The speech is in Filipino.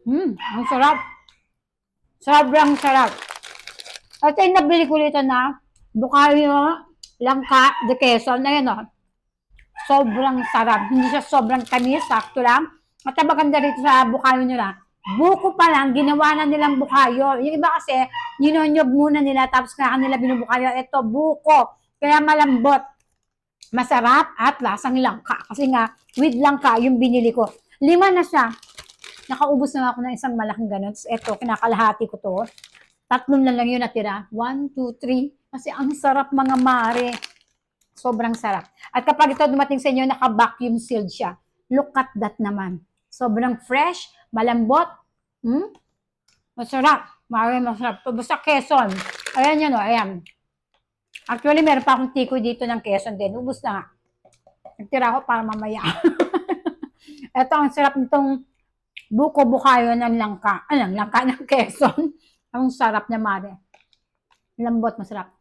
Ang sarap. Sobrang sarap. At yung nabili ko dito na Bukayo Langka de Quezon. Ayan o. Sobrang sarap. Hindi siya sobrang tamis. Sakto lang. At ang maganda rito sa Bukayo nila, buko pa lang, ginawa na nilang bukayo. Yung iba kasi, ninonyog muna nila, tapos kaya kanila binubukayo. Ito, buko. Kaya malambot. Masarap at lasang langka. Kasi nga, with langka yung binili ko. 5 na siya. Nakaubos na ako ng isang malaking ganun. Ito, kinakalahati ko to. 3 na lang yun natira. 1, 2, 3. Kasi ang sarap mga mare. Sobrang sarap. At kapag ito dumating sa inyo, naka-vacuum sealed siya. Look at that naman. Sobrang fresh, malambot. Masarap. Masarap. Basta Quezon. Ayan yun o, ayan. Actually, meron pa akong tiko dito ng Quezon din. Ubus na nga. Nagtira ko para mamaya. Ito, ang sarap nitong buko bukayo ng langka. Langka ng Quezon. Ang sarap niya, mare. Lambot, masarap.